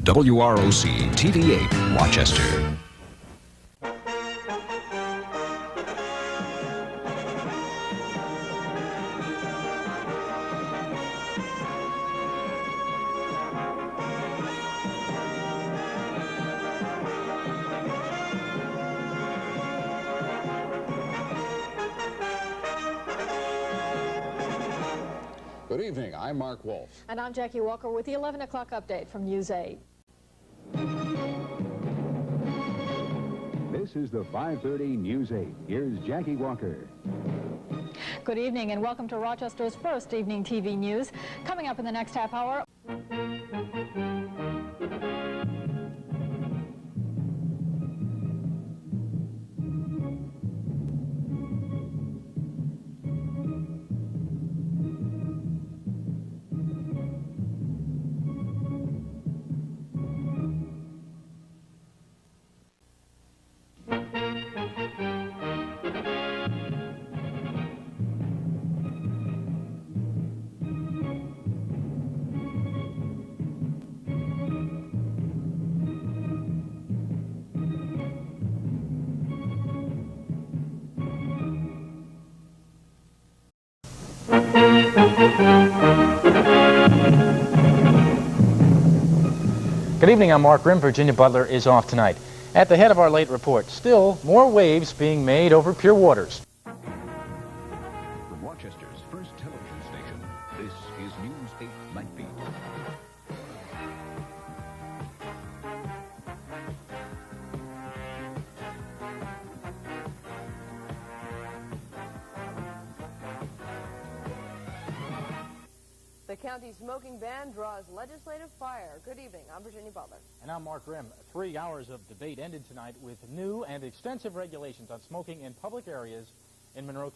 WROC-TV 8, Rochester. Good evening, I'm Mark Wolf. And I'm Jackie Walker with the 11 o'clock update from News 8. This is the 5:30 News 8. Here's Jackie Walker. Good evening and welcome to Rochester's first evening TV news. Coming up in the next half hour. Good evening, I'm Mark Grimm. Virginia Butler is off tonight. At the head of our late report, still more waves being made over pure waters. From Rochester's first television station, this is News 8 Nightbeat. The county smoking ban draws legislative fire. Good evening. I'm Virginia Butler. And I'm Mark Grimm. 3 hours of debate ended tonight with new and extensive regulations on smoking in public areas in Monroe.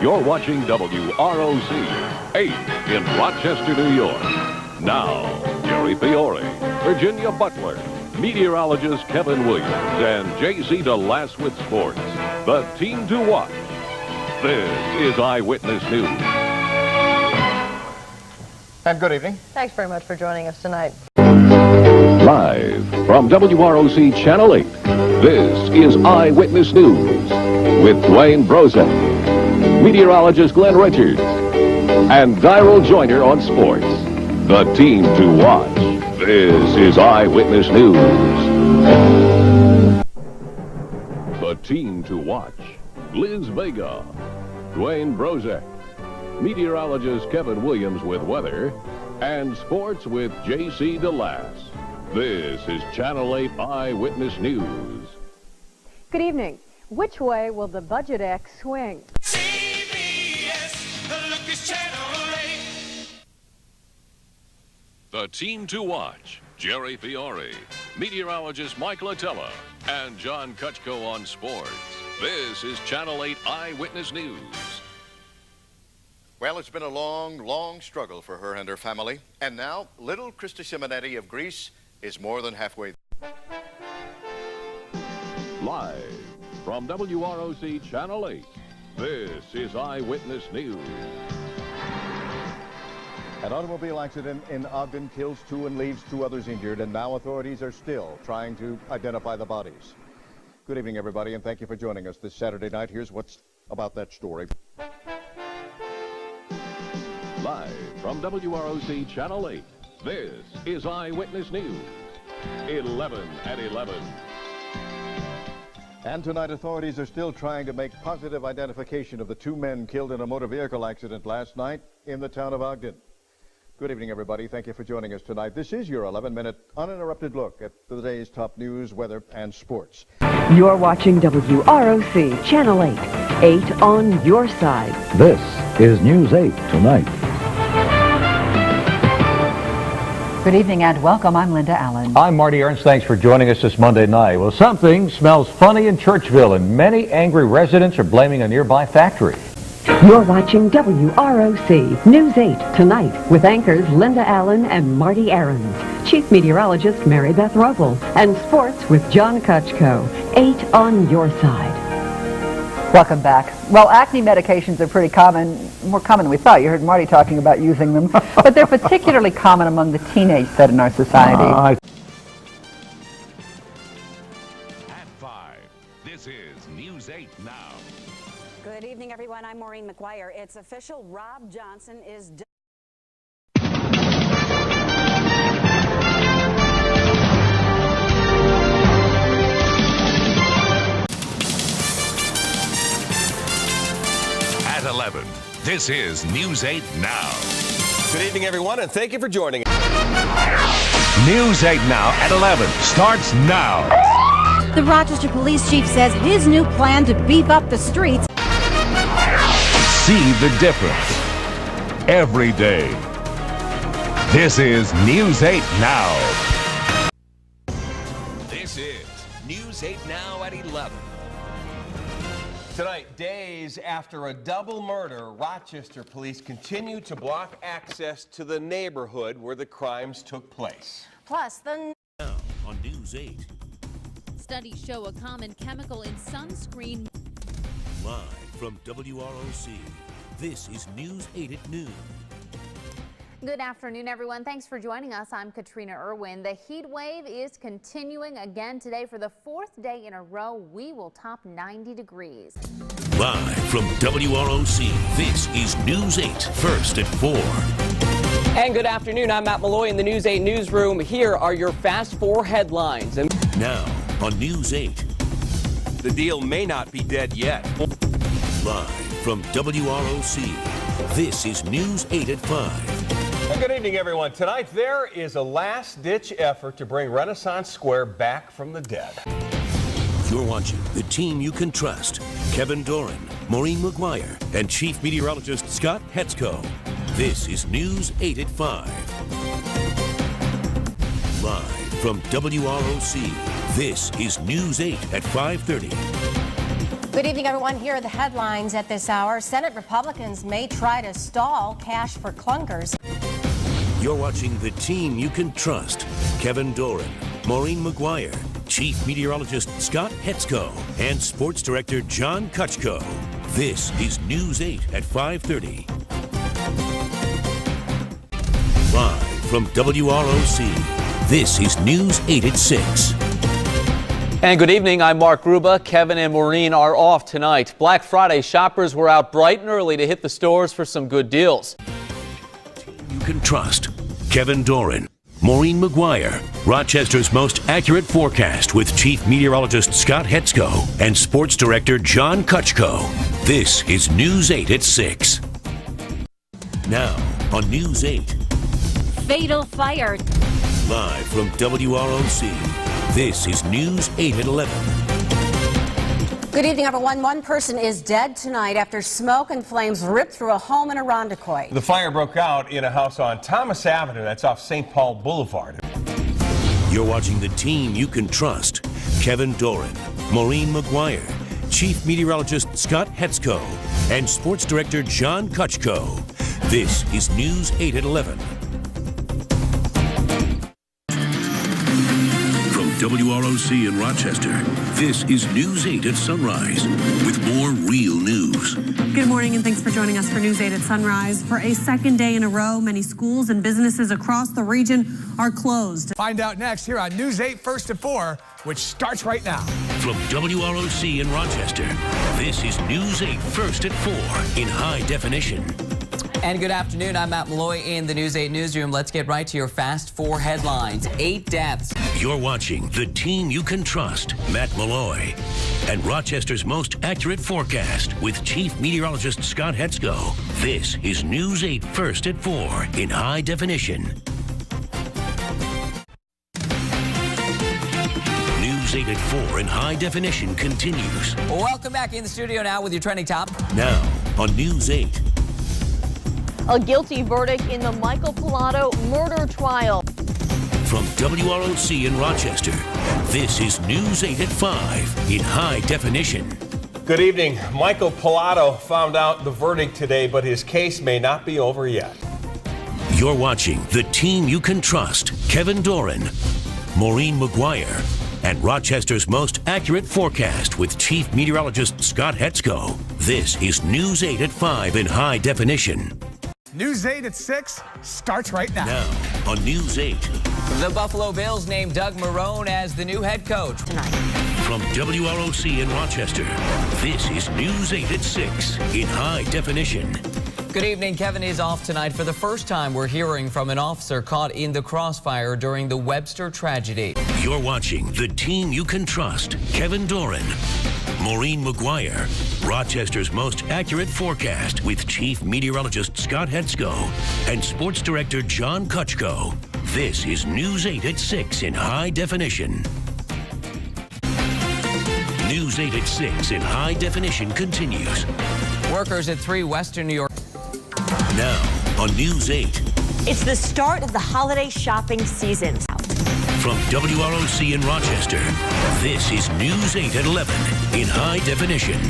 You're watching WROC 8 in Rochester, New York. Now, Jerry Fiore, Virginia Butler, meteorologist Kevin Williams, and J.C. DeLass with sports. The team to watch. This is Eyewitness News. And good evening. Thanks very much for joining us tonight. Live from WROC Channel 8, this is Eyewitness News with Dwayne Brozak, meteorologist Glenn Richards, and Dyral Joyner on sports. The team to watch. This is Eyewitness News. The team to watch. Liz Vega, Dwayne Brozak, meteorologist Kevin Williams with weather, and sports with J.C. DeLass. This is Channel 8 Eyewitness News. Good evening. Which way will the Budget X swing? The team to watch. Jerry Fiore, meteorologist Mike Latella, and John Kutchko on sports. This is Channel 8 Eyewitness News. Well, it's been a long, long struggle for her and her family. And now, little Christy Simonetti of Greece is more than halfway. Live from WROC Channel 8, this is Eyewitness News. An automobile accident in Ogden kills 2 and leaves 2 others injured, and now authorities are still trying to identify the bodies. Good evening, everybody, and thank you for joining us this Saturday night. Here's what's about that story. Live from WROC Channel 8, this is Eyewitness News. 11 at 11. And tonight, authorities are still trying to make positive identification of the 2 men killed in a motor vehicle accident last night in the town of Ogden. Good evening, everybody. Thank you for joining us tonight. This is your 11-minute uninterrupted look at today's top news, weather, and sports. You're watching WROC Channel 8. 8 on your side. This is News 8 tonight. Good evening and welcome. I'm Linda Allen. I'm Marty Ernst. Thanks for joining us this Monday night. Well, something smells funny in Churchville, and many angry residents are blaming a nearby factory. You're watching WROC News 8 tonight with anchors Linda Allen and Marty Aarons, Chief Meteorologist Mary Beth Russell, and sports with John Kutchko. 8 on your side. Welcome back. Well, acne medications are pretty common, more common than we thought. You heard Marty talking about using them, but they're particularly common among the teenage set in our society. At 5, this is News 8 Now. Good evening, everyone. I'm Maureen McGuire. It's official. Rob Johnson is done. At 11, this is News 8 Now. Good evening, everyone, and thank you for joining us. News 8 Now at 11 starts now. The Rochester police chief says his new plan to beef up the streets. See the difference every day. This is News 8 Now. This is News 8 Now at 11. Tonight, days after a double murder, Rochester police continue to block access to the neighborhood where the crimes took place. Plus, the now on News 8. Studies show a common chemical in sunscreen. Live from WROC, this is News 8 at noon. Good afternoon, everyone. Thanks for joining us. I'm Katrina Irwin. The heat wave is continuing again today. For the 4th day in a row, we will top 90 degrees. Live from WROC, this is News 8, first at 4. And good afternoon. I'm Matt Malloy in the News 8 newsroom. Here are your Fast 4 headlines. Now on News 8. The deal may not be dead yet. Live from WROC, this is News 8 at 5. And good evening, everyone. Tonight, there is a last-ditch effort to bring Renaissance Square back from the dead. You're watching the team you can trust. Kevin Doran, Maureen McGuire, and Chief Meteorologist Scott Hetzko. This is News 8 at 5. Live from WROC, this is News 8 at 5:30. Good evening, everyone. Here are the headlines at this hour. Senate Republicans may try to stall cash for clunkers. You're watching the team you can trust. Kevin Doran, Maureen McGuire, Chief Meteorologist Scott Hetzko, and Sports Director John Kutchko. This is News 8 at 5:30. Live from WROC, this is News 8 at 6. And good evening, I'm Mark Gruba. Kevin and Maureen are off tonight. Black Friday shoppers were out bright and early to hit the stores for some good deals. You can trust. Kevin Doran, Maureen McGuire, Rochester's most accurate forecast with Chief Meteorologist Scott Hetzko and Sports Director John Kutchko. This is News 8 at 6. Now on News 8. Fatal fire. Live from WROC, this is News 8 at 11. Good evening, everyone. One person is dead tonight after smoke and flames ripped through a home in Irondequoit. The fire broke out in a house on Thomas Avenue. That's off St. Paul Boulevard. You're watching the team you can trust. Kevin Doran, Maureen McGuire, Chief Meteorologist Scott Hetzko, and Sports Director John Kutchko. This is News 8 at 11. WROC in Rochester. This is News 8 at Sunrise with more real news. Good morning and thanks for joining us for News 8 at Sunrise. For a second day in a row, many schools and businesses across the region are closed. Find out next here on News 8 First at 4, which starts right now. From WROC in Rochester, this is News 8 First at 4 in high definition. And good afternoon, I'm Matt Malloy in the News 8 newsroom. Let's get right to your Fast 4 headlines. 8 deaths. You're watching the team you can trust, Matt Malloy, and Rochester's most accurate forecast with Chief Meteorologist Scott Hetzko. This is News 8 First at 4 in high definition. News 8 at 4 in high definition continues. Welcome back in the studio now with your trending top. Now on News 8. A guilty verdict in the Michael Pilato murder trial. From WROC in Rochester, this is News 8 at 5 in high definition. Good evening. Michael Pilato found out the verdict today, but his case may not be over yet. You're watching the team you can trust. Kevin Doran, Maureen McGuire, and Rochester's most accurate forecast with Chief Meteorologist Scott Hetzko. This is News 8 at 5 in high definition. News 8 at 6 starts right now. Now on News 8. The Buffalo Bills named Doug Marrone as the new head coach tonight. From WROC in Rochester, this is News 8 at 6 in high definition. Good evening. Kevin is off tonight. For the first time, we're hearing from an officer caught in the crossfire during the Webster tragedy. You're watching The Team You Can Trust. Kevin Doran, Maureen McGuire, Rochester's most accurate forecast with Chief Meteorologist Scott Hetzko and Sports Director John Kutchko. This is News 8 at 6 in high definition. News 8 at 6 in high definition continues. Workers at 3 Western New York. Now on News 8. It's the start of the holiday shopping season. From WROC in Rochester, this is News 8 at 11 in high definition.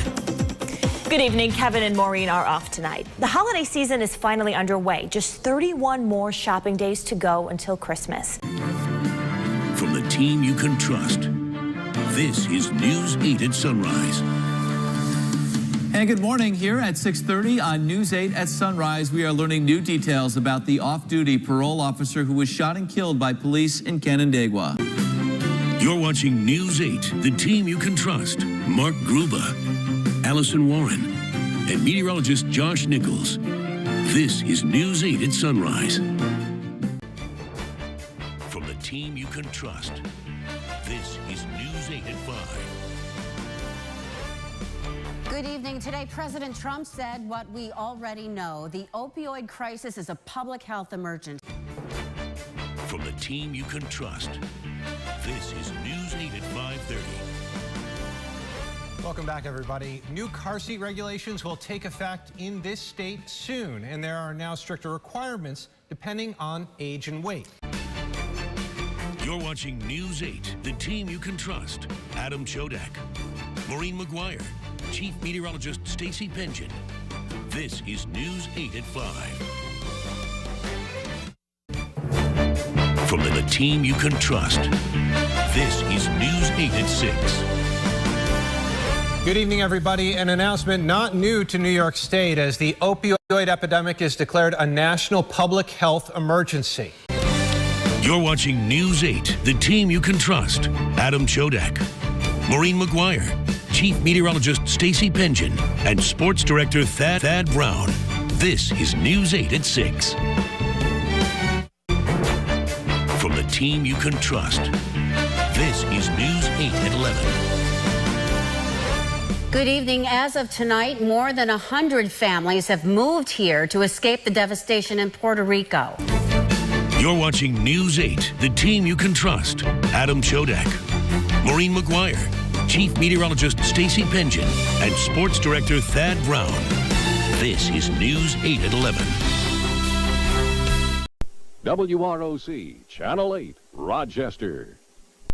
Good evening. Kevin and Maureen are off tonight. The holiday season is finally underway. Just 31 more shopping days to go until Christmas. From the team you can trust, this is News 8 at Sunrise. And good morning. Here at 6:30 on News 8 at Sunrise, we are learning new details about the off-duty parole officer who was shot and killed by police in Canandaigua. You're watching News 8, the team you can trust. Mark Gruba, Allison Warren, and meteorologist Josh Nichols. This is News 8 at Sunrise. From the team you can trust, this is News 8 at 5. Good evening. Today, President Trump said what we already know. The opioid crisis is a public health emergency. From the team you can trust, this is News 8 at 5:30. Welcome back, everybody. New car seat regulations will take effect in this state soon, and there are now stricter requirements depending on age and weight. You're watching News 8, the team you can trust. Adam Chodak, Maureen McGuire, Chief Meteorologist Stacy Pension. This is News 8 at 5. From the team you can trust, this is News 8 at 6. Good evening, everybody. An announcement not new to New York State as the opioid epidemic is declared a national public health emergency. You're watching News 8, the team you can trust. Adam Chodak, Maureen McGuire, Chief Meteorologist Stacy Pension, and Sports Director Thad Brown. This is News 8 at 6. From the team you can trust, this is News 8 at 11. Good evening. As of tonight, more than 100 families have moved here to escape the devastation in Puerto Rico. You're watching News 8, the team you can trust. Adam Chodak, Maureen McGuire, Chief Meteorologist Stacy Pension, and Sports Director Thad Brown. This is News 8 at 11. WROC, Channel 8, Rochester.